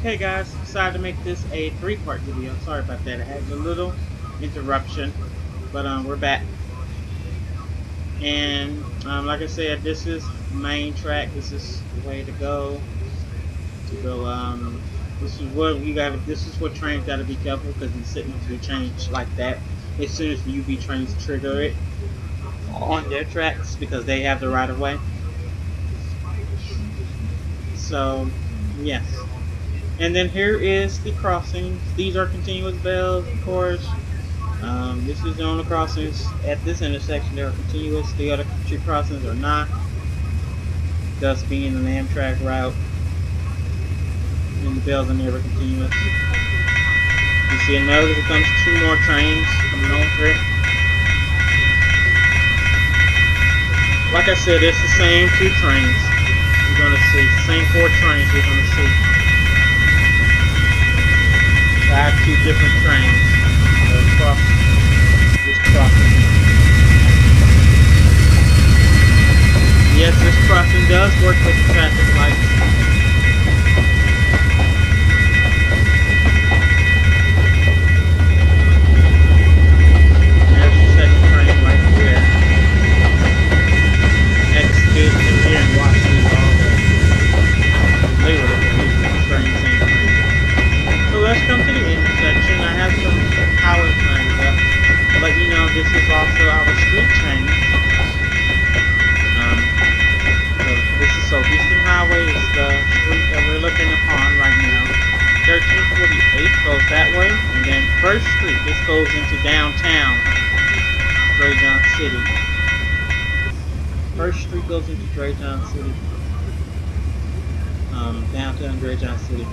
Okay guys, decided to make this a three-part video. Sorry about that. I had a little interruption, but we're back. And like I said, this is the main track. This is the way to go. This is what you got. This is what trains got to be careful because he's sitting to change like that as soon as the UV trains trigger it on their tracks because they have the right of way. So yes. And then here is the crossings. These are continuous bells, of course. This is the only crossings at this intersection. They are continuous. The other street crossings are not, thus being an Amtrak route. And the bells are never continuous. You see a note, here comes two more trains coming over it. Like I said, it's the same two trains. You're gonna see same four trains. You're gonna see. I have two different trains across this crossing. Yes, this crossing does work with the traffic lights. There's the second train right there. Exit in here and watch these all the trains in. So let's come to the intersection. I have some power signs up to let you know this is also our street change. So Houston Highway is the street that we're looking upon right now. 1348 goes that way, and then First Street, this goes into downtown Dre'Jon City. First Street goes into Dre'Jon City. Downtown Dre'Jon City.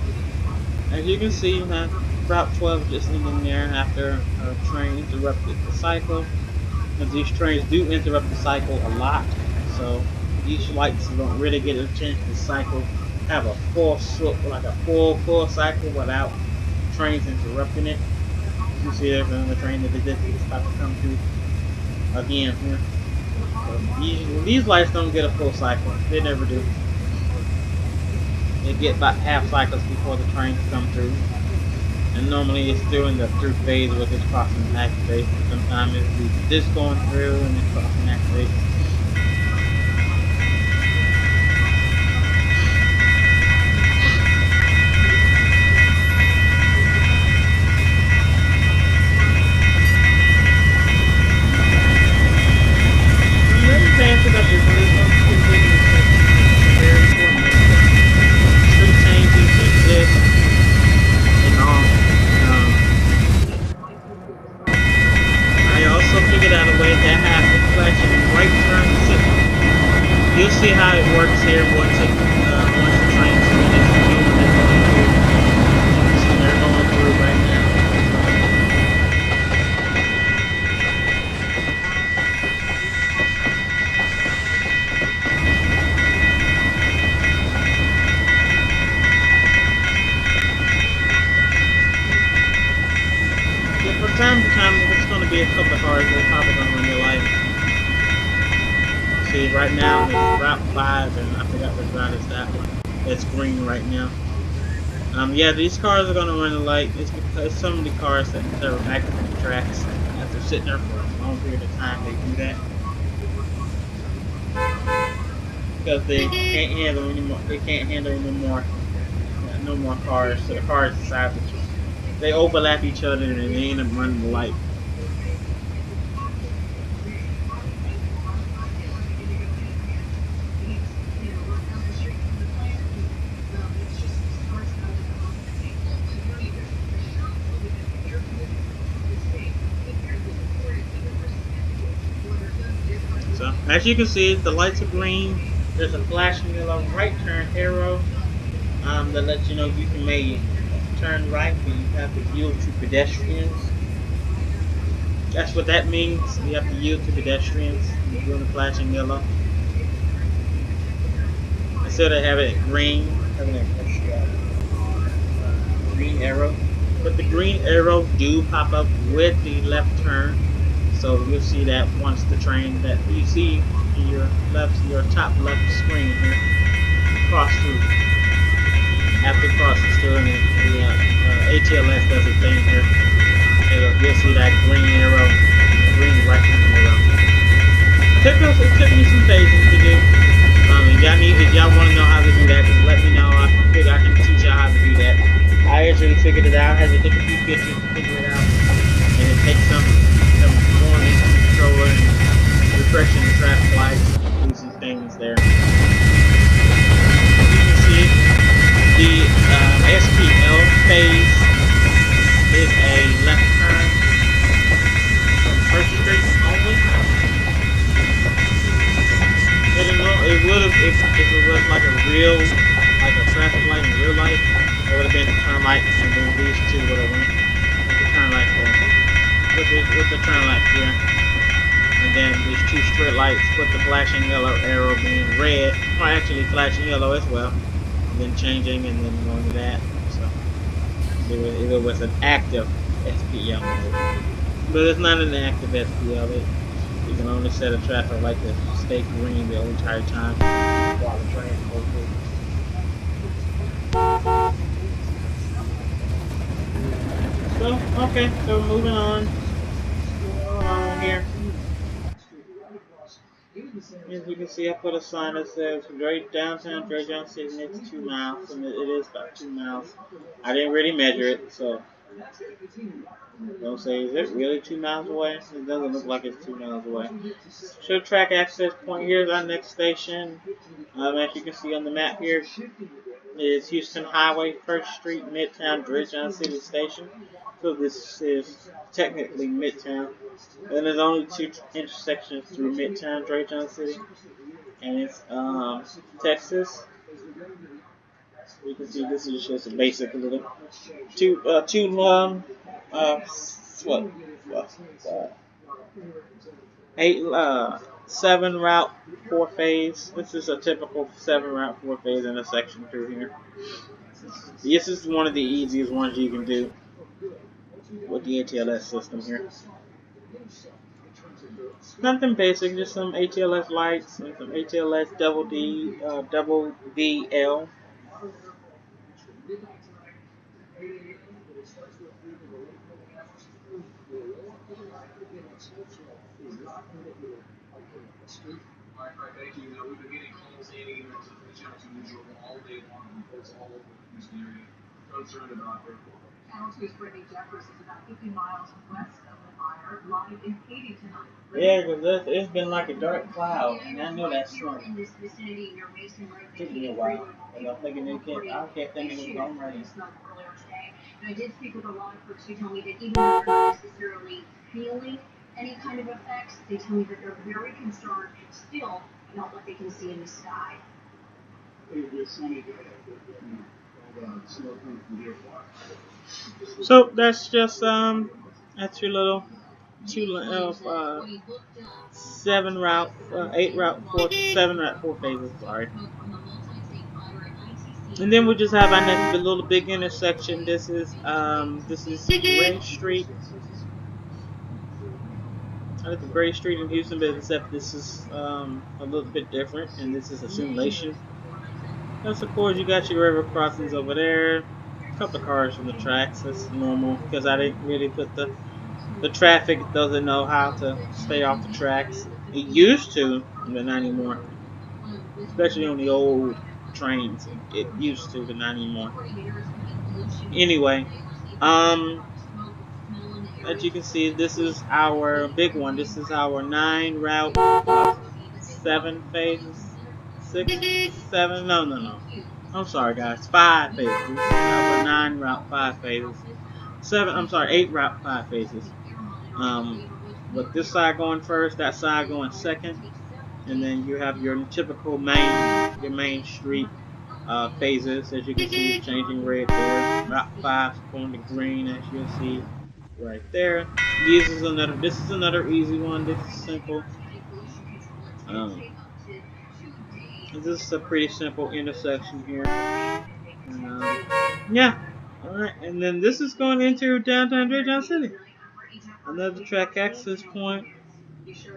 As you can see, Route 12 just ending there after a train interrupted the cycle. And these trains do interrupt the cycle a lot, so these lights don't really get a chance to cycle, have a full cycle without trains interrupting it. You see there's another train that is about to come through again here. So these lights don't get a full cycle. They never do. They get about half cycles before the trains come through. And normally it's during the through phase where this crossing activates. Sometimes it's this going through and this crossing activates. You'll see how it works here once the train's finished. So they're going through right now. Yeah, from time to time, it's going to be a couple of cars that are probably going to run your life. See, right now it's Route 5, and I forgot which route is that one. It's green right now. Yeah, these cars are going to run the light. It's because some of the cars that are back on the tracks, after sitting there for a long period of time, they do that. Because they can't handle anymore. They can't handle anymore. No more cars. So the cars decide to they overlap each other and they end up running the light. So, as you can see, the lights are green. There's a flashing yellow right turn arrow that lets you know you can maybe turn right, but you have to yield to pedestrians. That's what that means. You have to yield to pedestrians. You're doing the flashing yellow. Instead of having it green, having a green arrow. But the green arrow do pop up with the left turn. So you'll see that once the train that you see in your top left screen here cross through. after crossing through, and the ATLS does its thing here. You'll see that green arrow, green right hand arrow. It took me some phasing to do. If y'all want to know how to do that, just let me know. I can teach y'all how to do that. I actually figured it out. I had to take a few pictures to figure it out, and it takes some going into the controller and refreshing the traffic lights, do some things there. You can see the SPL phase is a left turn from First Street only. It would have if it was like a traffic light in real life. It would have been a turn light, and then these two would have went with the turn light there, with the turn light here, and then these two straight lights with the flashing yellow arrow being red, or actually flashing yellow as well, and then changing and then going to that. So it was an active SPL mode, but it's not an active SPL. You can only set a traffic light to stay green the entire time while the train goes through. So, okay, so moving on here. As you can see, I put a sign that says downtown Dre'Jon City next 2 miles, and it is about 2 miles. I didn't really measure it, so don't say, is it really 2 miles away? It doesn't look like it's 2 miles away. Show track access point. Here's our next station. As you can see on the map here, is Houston Highway, 1st Street, Midtown, Dre'Jon City Station. So this is technically Midtown. And there's only 2 intersections through Midtown, Dre'Jon City. And it's Texas. You can see this is just a basic little seven route 4 phase. This is a typical 7 route 4 phase intersection through here. This is one of the easiest ones you can do with the ATLS system here. Nothing basic, just some ATLS lights and some ATLS double DL. Yeah, because it's been like a dark cloud, and I know that's strong. It took me a while, and I'm thinking I kept thinking it was home right. I did speak with a lot of folks who tell me that even though they're not necessarily feeling any kind of effects, they tell me that they're very concerned still about what they can see in the sky. So that's just that's your little 7 route, 8 route, 7 route 4 phases. Sorry. And then we just have our next little big intersection. This is Gray Street. That's Gray Street in Houston, but except this is a little bit different, and this is a simulation. Plus, of course, you got your river crossings over there. A couple of cars from the tracks. That's normal because I didn't really put the traffic doesn't know how to stay off the tracks. It used to, but not anymore. Especially on the old trains, it used to, but not anymore. Anyway, as you can see, this is our big one. This is our 9 route 7 phases. 6, 7, no. I'm sorry guys, 5 phases. This is our 9 route 5 phases. 8 route 5 phases. With this side going first, that side going second, and then you have your typical main street phases. As you can see, it's changing red there. Route 5 going to green, as you'll see right there. This is another easy one. This is simple. This is a pretty simple intersection here. And, yeah. Alright, and then this is going into downtown Dre'Jon City. Another track access point.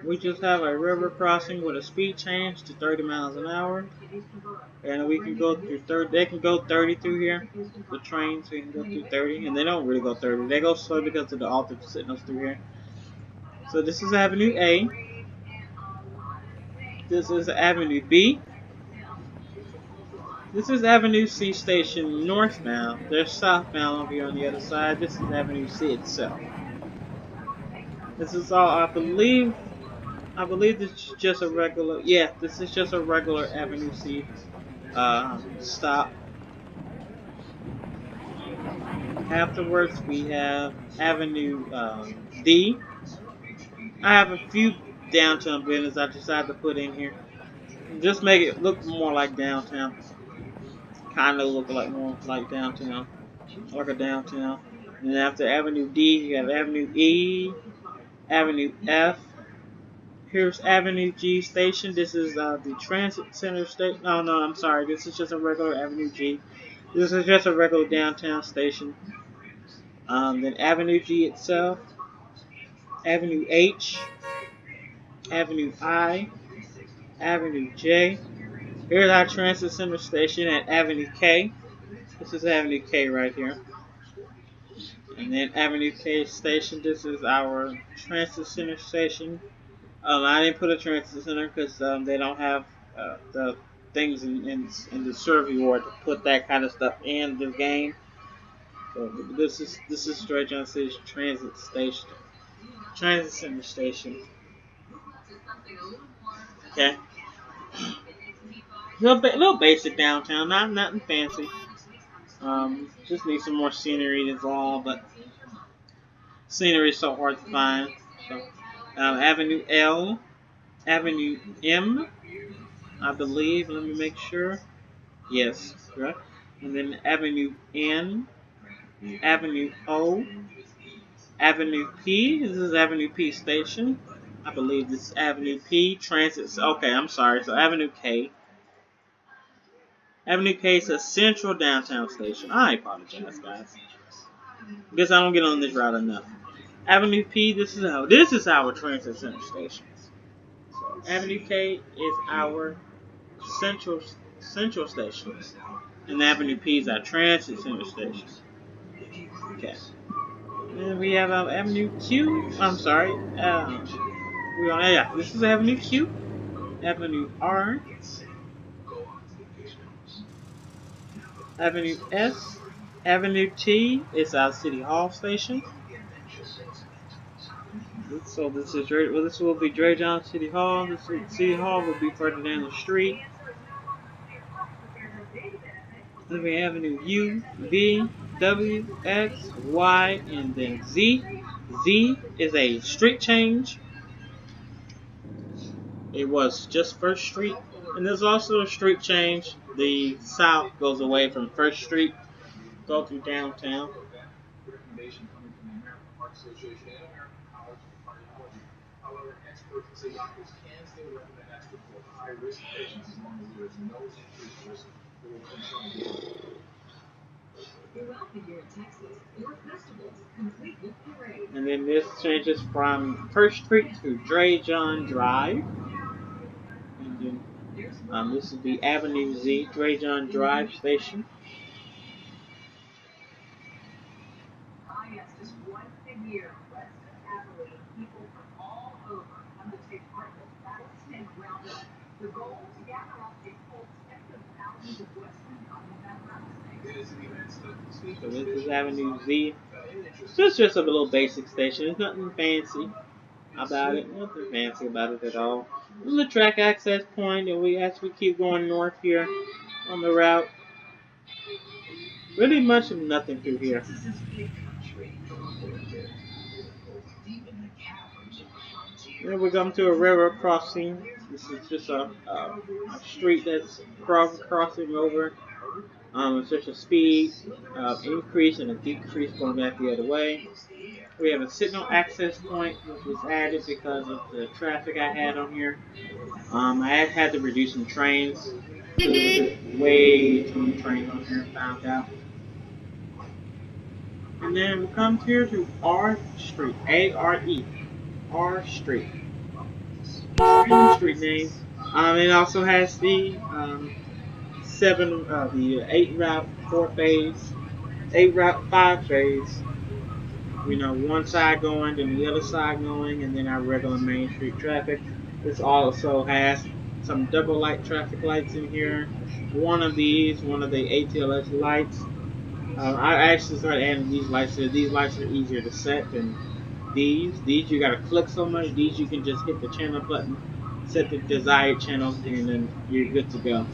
We just have a river crossing with a speed change to 30 miles an hour. And we can go through 30, they can go 30 through here. The trains, we can go through 30, and they don't really go 30. They go slow because of the altered signals through here. So this is Avenue A. This is Avenue B. This is Avenue C station northbound. There's southbound over here on the other side. This is Avenue C itself. This is all, I believe this is just a regular, yeah, this is just a regular Avenue C stop. Afterwards, we have Avenue D. I have a few downtown buildings I decided to put in here. Just make it look more like downtown. Kind of look like more like downtown. Like a downtown. And then after Avenue D, you have Avenue E, Avenue F. Here's Avenue G station. This is the Transit Center station. Oh, no, I'm sorry. This is just a regular Avenue G. This is just a regular downtown station. Then Avenue G itself. Avenue H. Avenue I. Avenue J. Here's our Transit Center station at Avenue K. This is Avenue K right here. And then Avenue K station. This is our Transit Center station. I didn't put a transit center because they don't have the things in the server board to put that kind of stuff in this game. So this is Dre'Jon City's transit station, transit center station. Okay, little basic downtown, not nothing fancy. Just need some more scenery is all, but scenery is so hard to find. So, Avenue L, Avenue M, I believe. Let me make sure. Yes, correct. And then Avenue N, Avenue O, Avenue P. This is Avenue P station. I believe this is Avenue P. Transit. Okay, I'm sorry. So Avenue K. Avenue K is a central downtown station. I apologize, guys. Guess I don't get on this route enough. Avenue P. This is our transit center station. So Avenue K is our central station. And Avenue P is our transit center station. Okay. And we have Avenue Q. I'm sorry. This is Avenue Q. Avenue R. Avenue S. Avenue T is our City Hall station. So this will be Dre'Jon City Hall. This City Hall will be further down the street. Then we have Avenue U, V, W, X, Y, and then Z. Z is a street change. It was just First Street. And there's also a street change. The south goes away from First Street, go through downtown. And then this changes from First Street to Dre'Jon Drive. And then this is the Avenue Z, Dre'Jon Drive station. So this is Avenue Z. So it's just a little basic station. There's nothing fancy about it. Nothing fancy about it at all. This is the track access point, and as we keep going north here on the route, really much of nothing through here. Then we come to a river crossing. This is just a street that's crossing over. It's just a speed increase and a decrease going back the other way. We have a signal access point, which was added because of the traffic I had on here. I had to reduce some trains. There was just way too many trains on here, found out. And then we come here to R Street, A-R-E, R Street. random street names. It also has the the 8 route 4 phase, 8 route 5 phase. You know, one side going, then the other side going, and then our regular main street traffic. This also has some double light traffic lights in here. One of these, one of the ATLS lights. I actually started adding these lights here. These lights are easier to set than these. These you gotta click so much. These you can just hit the channel button, set the desired channel, and then you're good to go.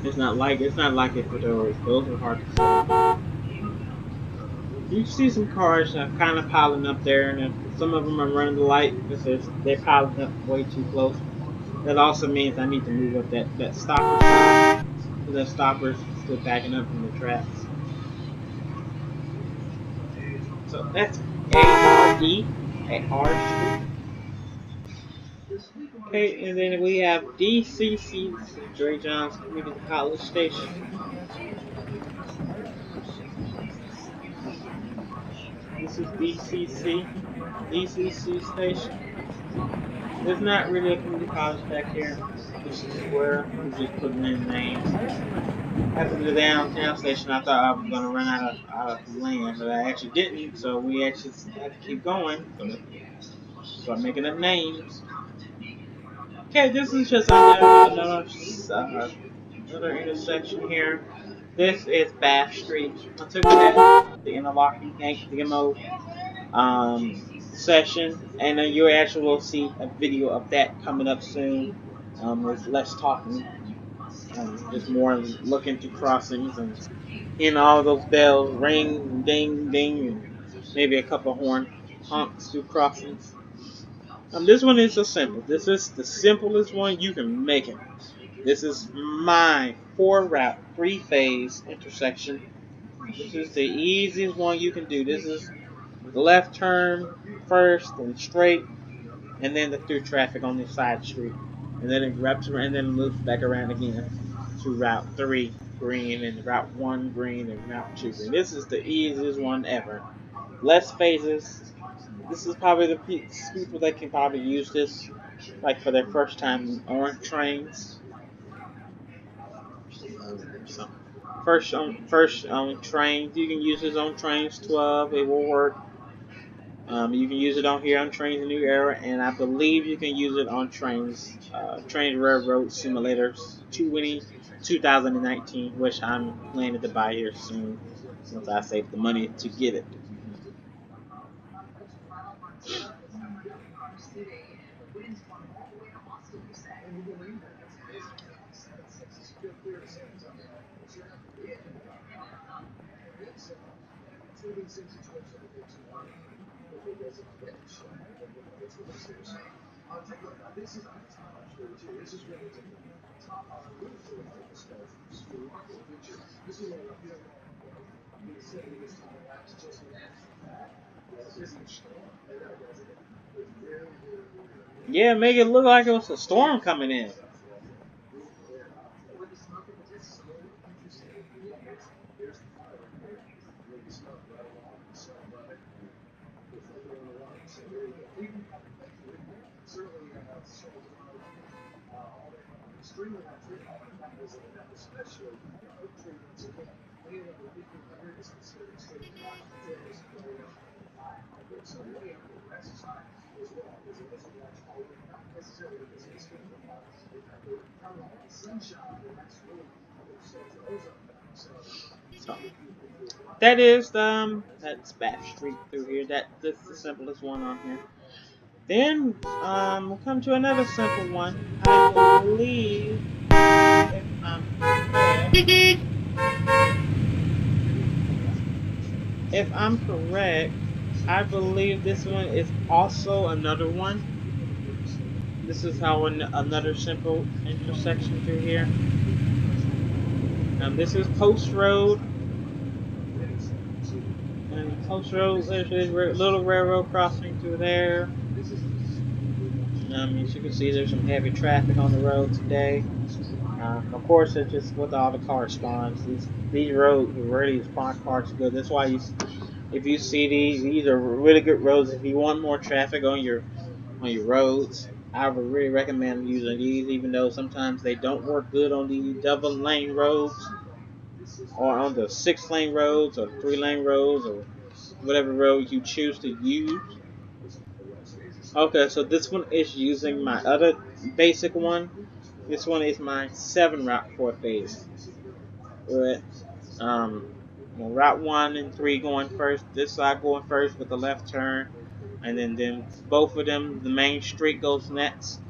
It's not like it for those. Those are hard to set up. You see some cars kind of piling up there, and some of them are running the light because they're piling up way too close. That also means I need to move up that stopper sign, because that stopper's still backing up from the tracks. So that's ARD, AR Street. Okay, and then we have DCC, this is Dre'Jon's Community College Station. This is DCC Station. There's not really a community college back here. This is square. We're just putting in names. After the downtown station, I thought I was going to run out of land, but I actually didn't. So we actually had to keep going. Start making up names. Okay, this is just another intersection here. This is Bath Street. I took that the interlocking tank demo session, and then you actually will see a video of that coming up soon. With less talking, just more looking through crossings and hearing all those bells ring, ding, ding, and maybe a couple of horn honks through crossings. This one is so simple. This is the simplest one you can make it. This is my 4 route 3 phase intersection. This is the easiest one you can do. This is left turn first, then straight, and then the through traffic on the side street, and then it wraps around, and then it moves back around again to Route 3 green, and Route 1 green, and Route 2 green. This is the easiest one ever. Less phases. This is probably the people that can probably use this like for their first time on trains. So first on trains, you can use this on trains 12. It will work. You can use it on here on Trainz New Era, and I believe you can use it on Trainz Railroad Simulators 2019, which I'm planning to buy here soon once I save the money to get it. Yeah, make it look like it was a storm coming in. So that's Bath Street through here. That's the simplest one on here. Then we'll come to another simple one. I believe, if I'm correct, I believe this one is also another one. This is how another simple intersection through here. This is Post Road. And Post Road, there's a little railroad crossing through there. As you can see, there's some heavy traffic on the road today. Of course, it's just with all the car spawns. These roads really spawn cars good. That's why if you see these are really good roads. If you want more traffic on your on your roads. I would really recommend using these, even though sometimes they don't work good on the double lane roads or on the 6-lane roads or 3-lane roads or whatever road you choose to use. Okay, so this one is using my other basic one. This one is my 7 route 4 phase. With route 1 and 3 going first, this side going first with the left turn, and then both of them, the main street goes next,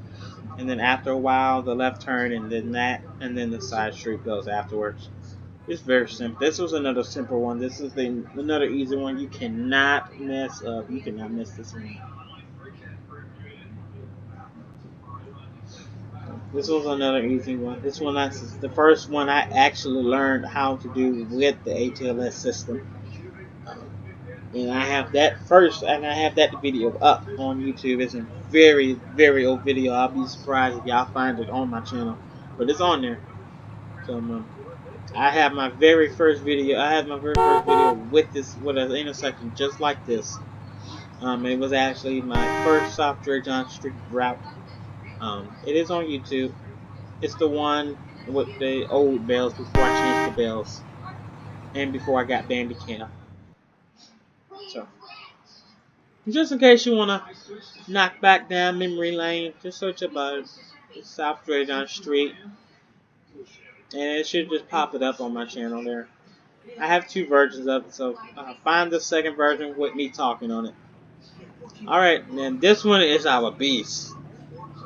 and then after a while the left turn, and then the side street goes afterwards. It's very simple. This was another simple one. This is another easy one. You cannot mess up. You cannot miss this one. This was another easy one. This one is the first one I actually learned how to do with the ATLS system. And I have that video up on YouTube. It's a very, very old video. I'll be surprised if y'all find it on my channel, but it's on there. So I have my very first video. With an intersection just like this. It was actually my first South Dre'Jon Street route. It is on YouTube. It's the one with the old bells before I changed the bells and before I got Bandicam. So, just in case you wanna knock back down memory lane, just search about South Dre'Jon Street, and it should just pop it up on my channel there. I have 2 versions of it, so find the second version with me talking on it. Alright, and this one is our beast.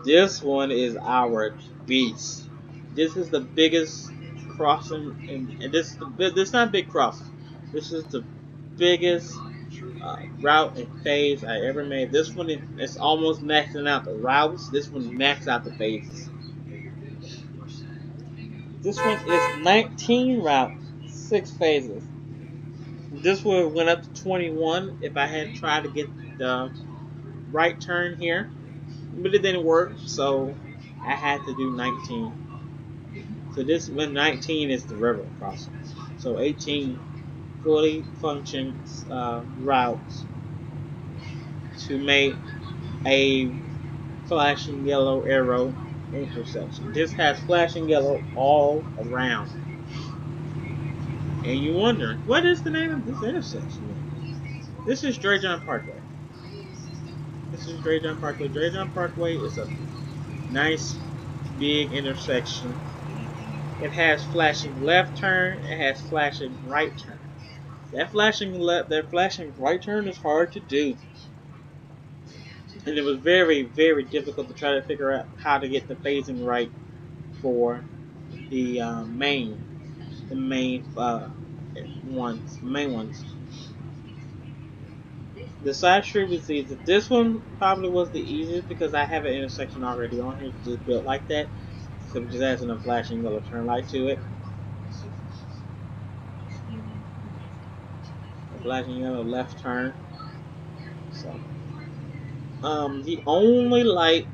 This one is our beast. This is the biggest crossing, and this is not a big crossing. This is the biggest route and phase I ever made. This one is almost maxing out the routes. This one maxed out the phases. This one is 19 routes, 6 phases. This would have went up to 21 if I had tried to get the right turn here, but it didn't work, so I had to do 19. So this one 19 is the river crossing. So 18 fully functioning routes to make a flashing yellow arrow intersection. This has flashing yellow all around. And you're wondering, what is the name of this intersection? This is Dre'Jon Parkway. This is Dre'Jon Parkway. Dre'Jon Parkway is a nice big intersection. It has flashing left turn. It has flashing right turn. That flashing right turn is hard to do. And it was very, very difficult to try to figure out how to get the phasing right for the main ones. The side street was easy. This one probably was the easiest because I have an intersection already on here just built like that. So it just adds a flashing yellow turn light to it. A flashing yellow left turn. So the only light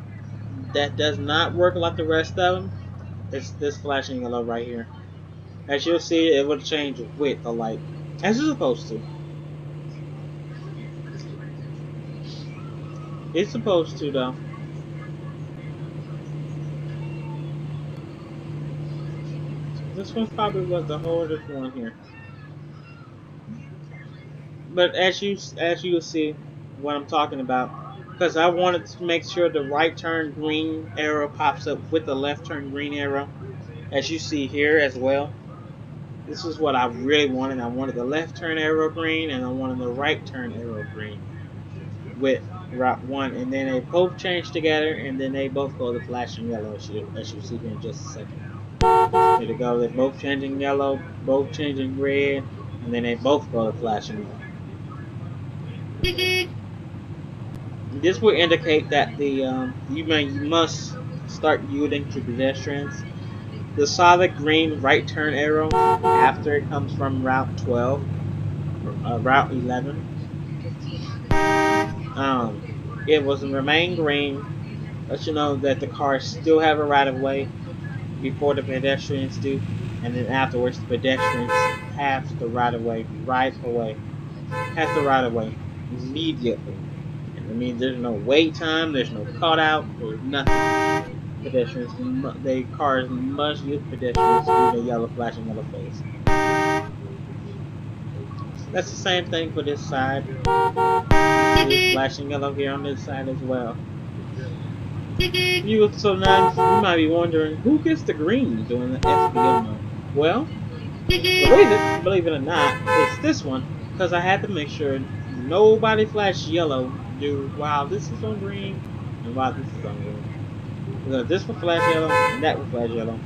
that does not work like the rest of them is this flashing yellow right here. As you'll see, it will change with the light, as it's supposed to. It's supposed to, though. This one probably was the hardest one here. But as you will see what I'm talking about, because I wanted to make sure the right turn green arrow pops up with the left turn green arrow, as you see here as well. This is what I really wanted. I wanted the left turn arrow green, and I wanted the right turn arrow green with Route 1, and then they both change together, and then they both go to flashing yellow, as you see here in just a second. Here they go. They're both changing yellow, both changing red, and then they both go to flashing yellow. This will indicate that you must start yielding to pedestrians. The solid green right turn arrow after it comes from Route 12, Route 11. It will remain green, let you know that the cars still have a right of way before the pedestrians do, and then afterwards the pedestrians have the right of way immediately. And It means there's no wait time, there's no cutout, there's nothing. Pedestrians, cars must use pedestrians through the yellow flashing yellow phase. That's the same thing for this side. See, flashing yellow here on this side as well. So now you might be wondering, who gets the green during the SBO mode? Well, believe it or not, it's this one, because I had to make sure nobody flashed yellow while this is on green and while this is on green. Because this will flash yellow and that will flash yellow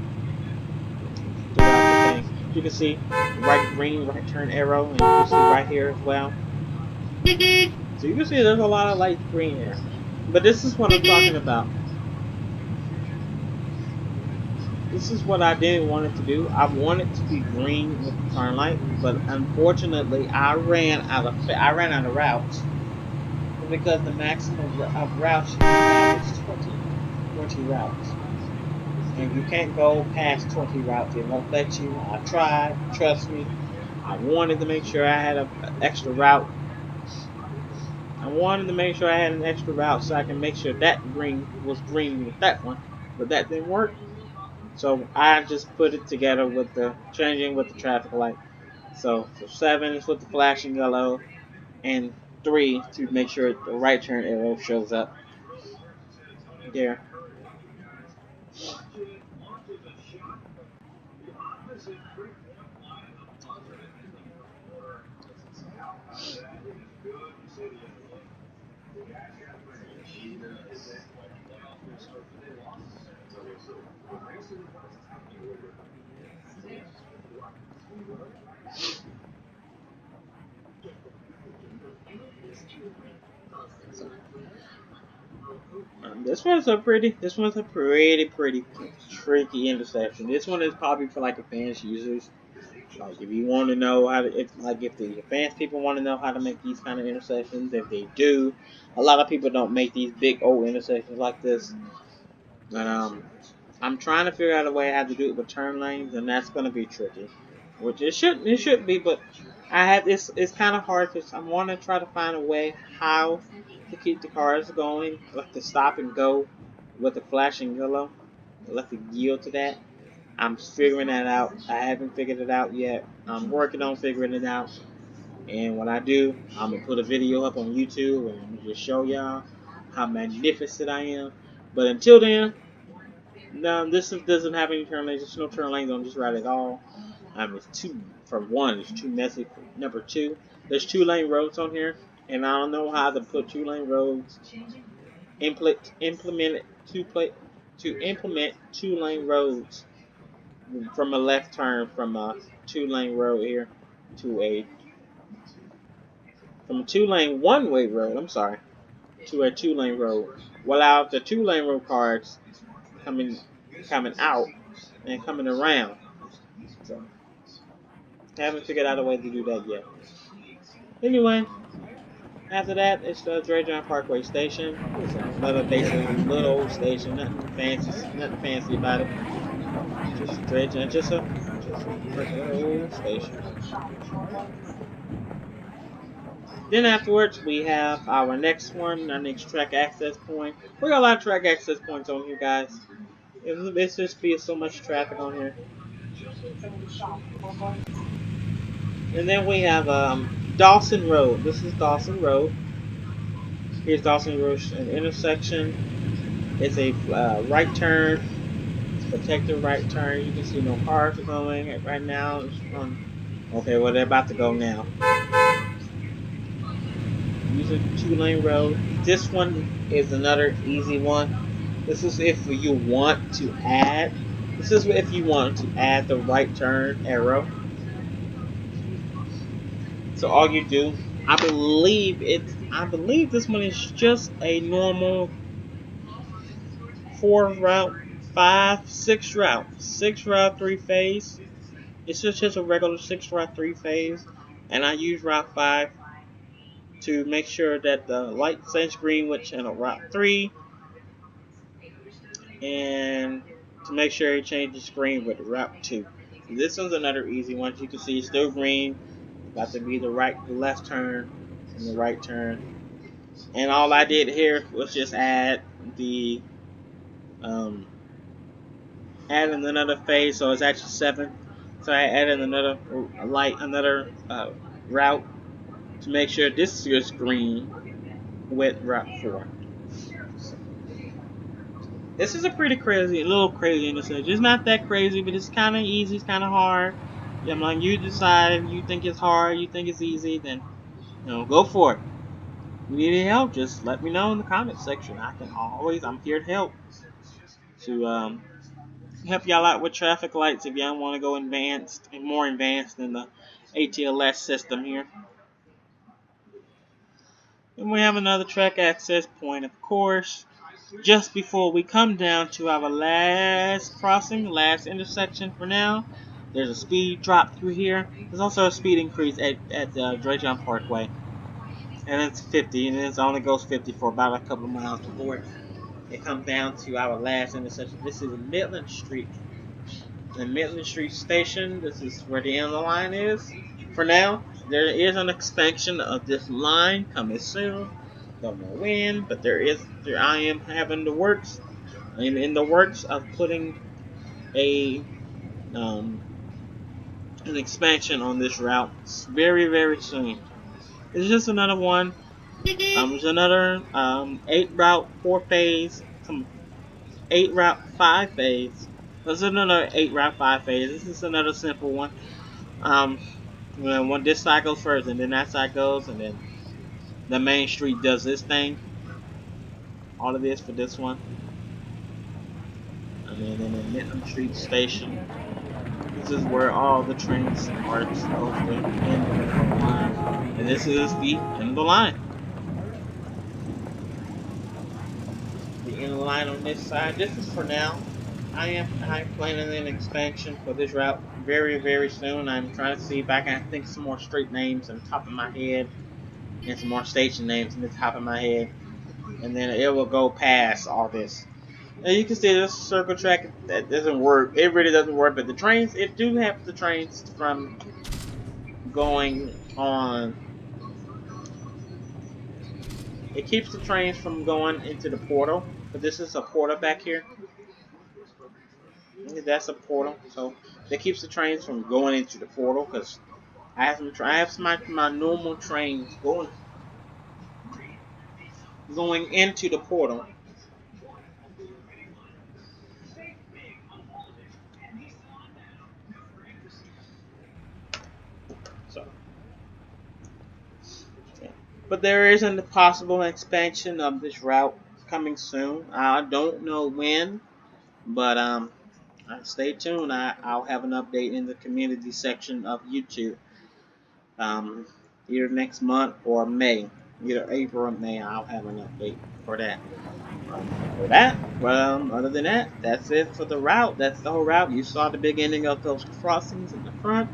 throughout the thing. You can see right green, right turn arrow, and you can see right here as well. So you can see there's a lot of light green here. But this is what I'm talking about. This is what I didn't want it to do. I wanted to be green with the turn light, but unfortunately I ran out of routes. Because the maximum of routes you can have is 20 routes. And you can't go past 20 routes. It won't let you. I tried. Trust me. I wanted to make sure I had an extra route. I wanted to make sure I had an extra route so I can make sure that green was green with that one. But that didn't work. So I just put it together with the changing with the traffic light. So for 7 is with the flashing yellow, and 3 to make sure the right turn arrow shows up there. This one's a pretty tricky intersection. This one is probably for like advanced users. Like if you want to know how to, if the advanced people want to know how to make these kind of intersections, if they do, a lot of people don't make these big old intersections like this. But I'm trying to figure out a way how to do it with turn lanes, and that's gonna be tricky. Which it should be, but it's kind of hard because I want to try to find a way how to keep the cars going, like to stop and go with the flashing yellow, like to yield to that. I'm figuring that out. I haven't figured it out yet. I'm working on figuring it out. And when I do, I'm gonna put a video up on YouTube and I'm gonna just show y'all how magnificent I am. But until then, no, doesn't have any turn lanes. There's no turn lanes on this ride at all. It's too, for one, it's too messy. For number two, there's 2-lane roads on here, and I don't know how to put 2-lane roads. Implement to implement 2-lane roads from a left turn from a 2-lane road here to a from a 2-lane one-way road. I'm sorry, to a 2-lane road. Without the 2-lane road cars coming out and coming around. So haven't figured out a way to do that yet. Anyway, after that, it's the Dre'Jon Parkway Station. It's another basically little old station. Nothing fancy about it. Just Dre'Jon, just a regular old station. Then afterwards, we have our next one, our next track access point. We got a lot of track access points on here, guys. It's just be so much traffic on here. And then we have Dawson Road. This is Dawson Road. Here's Dawson Road, an intersection. It's a right turn. It's a protected right turn. You can see no cars are going right now. Okay, well, they're about to go now. Use a 2-lane road. This one is another easy one. This is if you want to add. This is if you want to add the right turn arrow. So all you do, I believe this one is just a normal 4-route, 6-route, 6-route 3-phase. It's just a regular 6-route 3-phase, and I use Route 5 to make sure that the light says green with channel Route 3, and to make sure it changes green with Route 2. This one's another easy one. You can see it's still green. It's about to be the left turn and the right turn. And all I did here was just add the um, adding another phase, so it's actually 7. So I added another another route to make sure this is your screen with Route 4. This is a pretty crazy, a little crazy in the sense. It's not that crazy, but it's kind of easy, it's kind of hard. Yeah, man, you decide if you think it's hard, you think it's easy, then go for it. If you need any help, just let me know in the comment section. I'm here to help. To help y'all out with traffic lights if y'all want to go advanced and more advanced than the ATLS system here. And we have another track access point, of course, just before we come down to our last crossing, last intersection for now. There's a speed drop through here. There's also a speed increase at the Dre'Jon Parkway. And it's 50, and it only goes 50 for about a couple of miles before it comes down to our last intersection. This is Midland Street. The Midland Street Station, this is where the end of the line is. For now, there is an expansion of this line coming soon. Don't know when, but I am having the works. I'm in the works of putting a an expansion on this route very, very soon. It's just another one. There's another 8 route 4 phase, some 8 route 5 phase. There's another 8 route 5 phase. This is another simple one. When this side goes first, and then that side goes, and then the main street does this thing. All of this for this one. And then in the Midland Street Station, this is where all the trains start, goes to end of the line. And this is the end of the line. The end of the line on this side. This is for now. I'm planning an expansion for this route very, very soon. I'm trying to see if I can think some more street names on the top of my head and some more station names on the top of my head, and then it will go past all this. Now you can see this circle track that doesn't work. It really doesn't work, but the trains, it do have the trains from going on. It keeps the trains from going into the portal, but this is a portal back here. That's a portal, so that keeps the trains from going into the portal, because I have my normal trains going into the portal. So, yeah. But there is a possible expansion of this route coming soon. I don't know when, but stay tuned. I'll have an update in the community section of YouTube. Either next month or May, either April or May. I'll have an update for that. Other than that, that's it for the route. That's the whole route. You saw the beginning of those crossings in the front,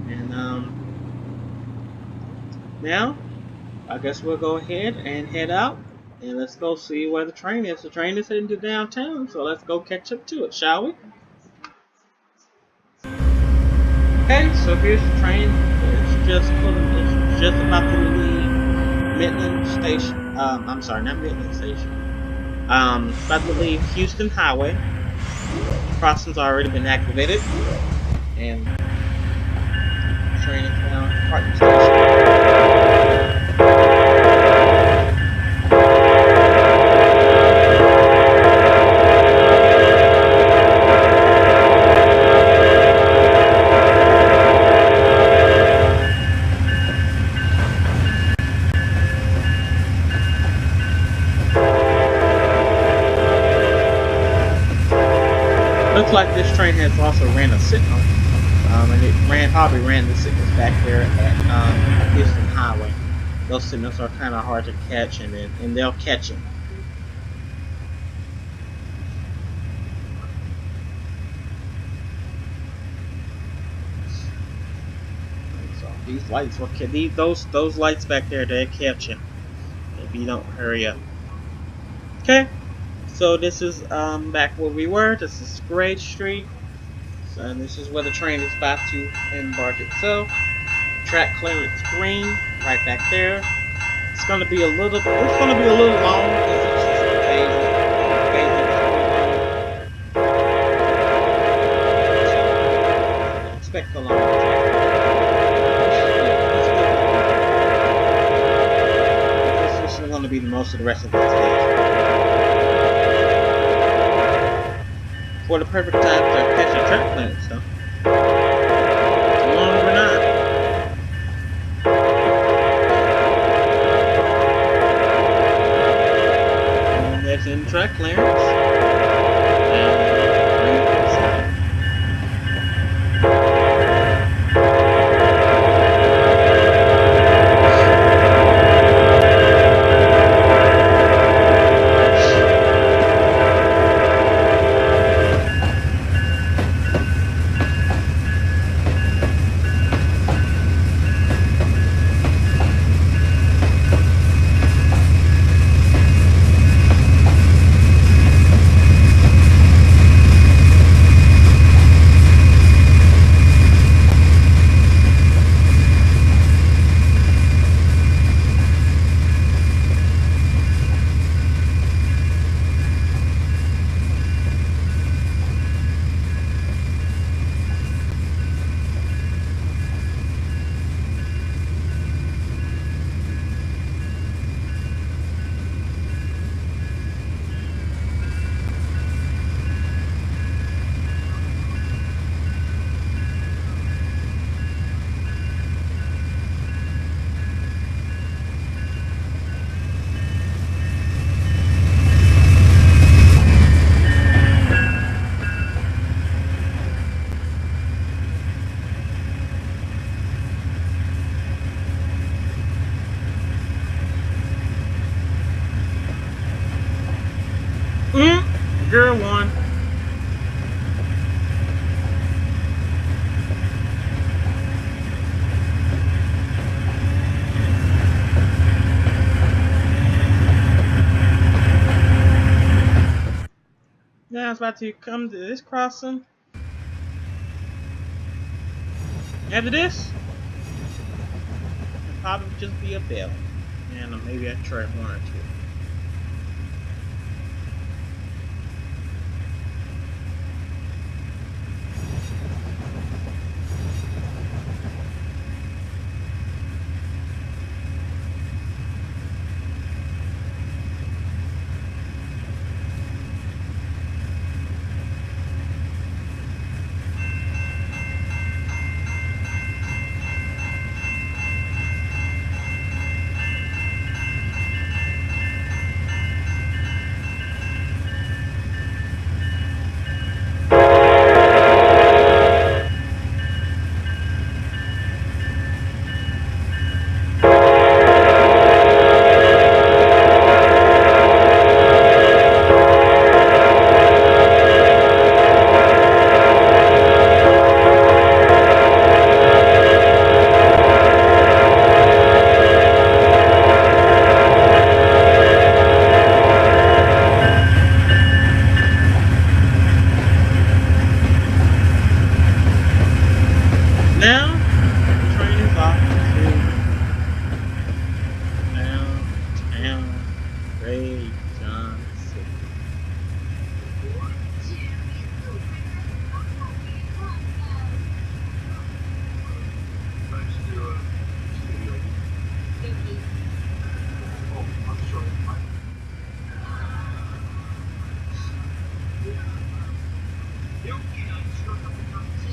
and now I guess we'll go ahead and head out, and let's go see where the train is. The train is heading to downtown, so let's go catch up to it, shall we? Okay, so here's the train. It's just about to leave Midland Station. I'm sorry, not Midland Station. About to leave Houston Highway. Crossing's already been activated, and the train is now parking station. Looks like this train has also ran a signal, and it probably ran the signals back there at Houston Highway. Those signals are kind of hard to catch, and they'll catch them. So these lights those lights back there, they'll catch you if you don't hurry up. Okay. So this is back where we were. This is Grade Street. And this is where the train is about to embark itself. Track clearance green, right back there. It's gonna be a little long because it's just the phasing is expect a long this is gonna be the most of the rest of the stage. For the perfect time to catch a track clearance, though. Long or not. And that's in track clearance. Girl one. Now I was about to come to this crossing. After this, it'll probably just be a bell. And maybe I try one or two. Now, the train is off to downtown Dre'Jon City.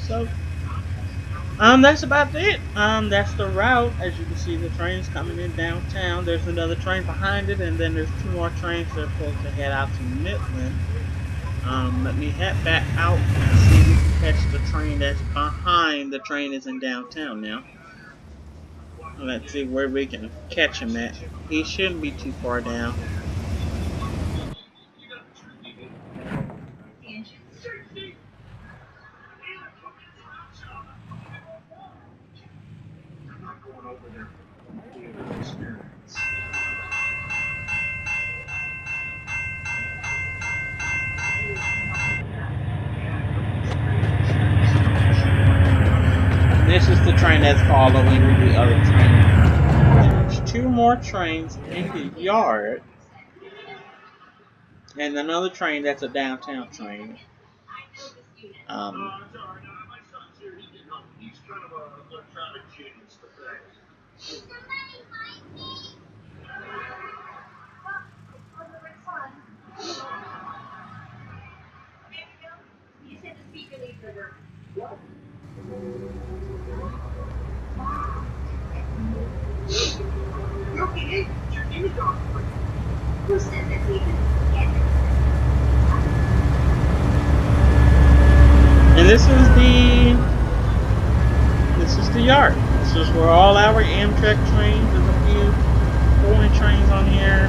So, that's about it. That's the route. As you can see, the train's coming in downtown. There's another train behind it, and then there's two more trains that are supposed to head out to Midland. Let me head back out and see if we can catch the train that's behind the train is in downtown now. Let's see where we can catch him at. He shouldn't be too far down. This is the train that's following the other train. 2 more trains in the yard, and another train that's a downtown train. Um, and this is the yard. This is where all our Amtrak trains. There's a few pulling trains on here.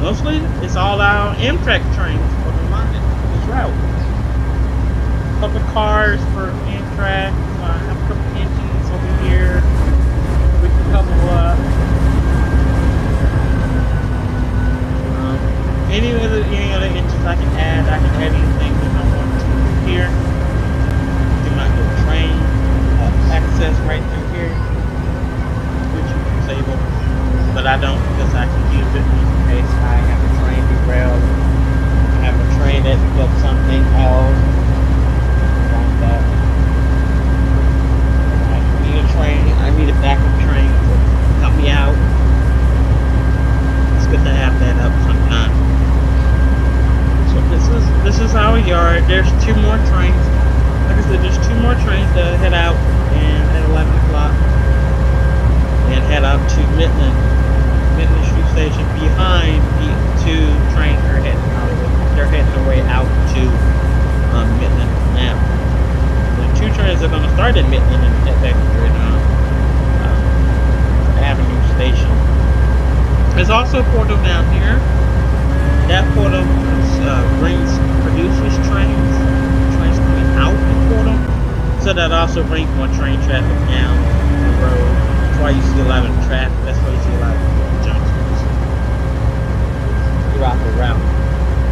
Mostly, it's all our Amtrak trains for the line, this route. A couple cars for Amtrak. I have a couple engines over here. With a couple any other engines I can add. I can add anything that I want to here. Do my little train access right through here, which you can disable, but I don't because I can use it in case I have a train derailed. I have a train that does something else like that. I need a train. I need a backup train to help me out. It's good to have that up sometimes. So this is our yard. There's 2 more trains. Like I said, there's 2 more trains that head out at 11 o'clock and head out to Midland Street Station behind the 2 trains that are heading out. They're heading their way out to Midland now. The 2 trains are going to start at Midland and head back to Dre'Jon Avenue Station. There's also a portal down here. That portal produces trains coming out the portal. So that also brings more train traffic down the road. That's why you see a lot of traffic. That's why you see a lot of junctions throughout the route.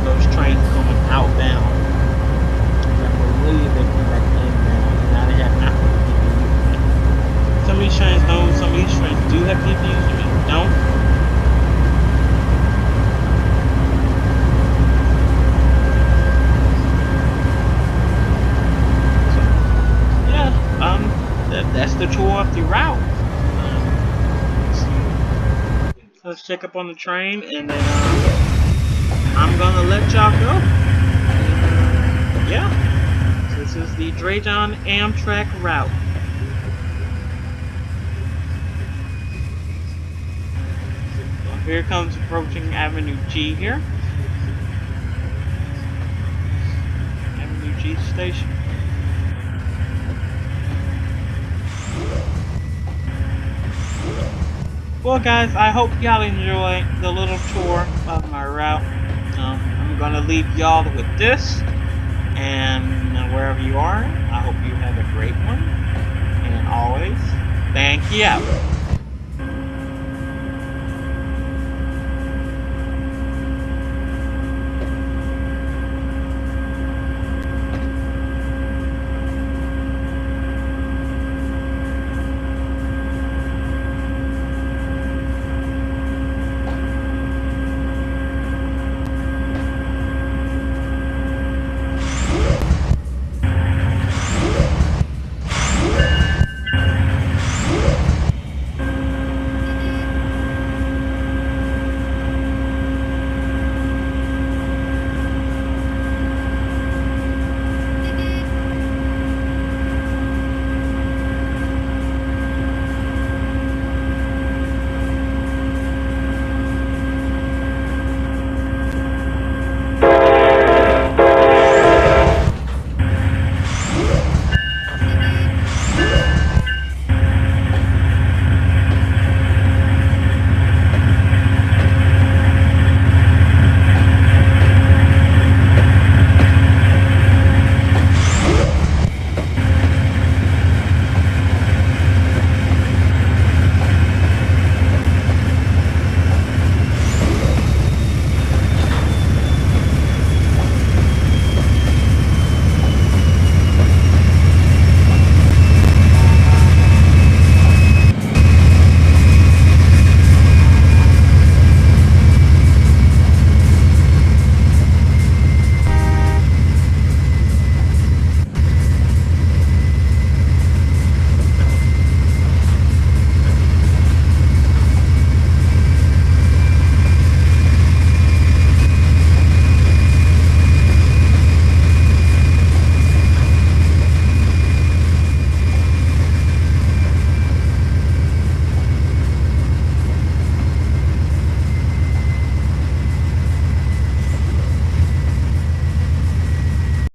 Those trains coming outbound. I believe they come back inbound. And now they have not PPUs. Some of these trains don't. Some of these trains do have PPUs. Some of them don't. That's the tour of the route. So let's check up on the train, and then I'm gonna let y'all go. Yeah, this is the Dre'Jon Amtrak route. So here comes approaching Avenue G here. Avenue G station. Well guys, I hope y'all enjoy the little tour of my route. I'm going to leave y'all with this, and wherever you are, I hope you have a great one, and always, thank you.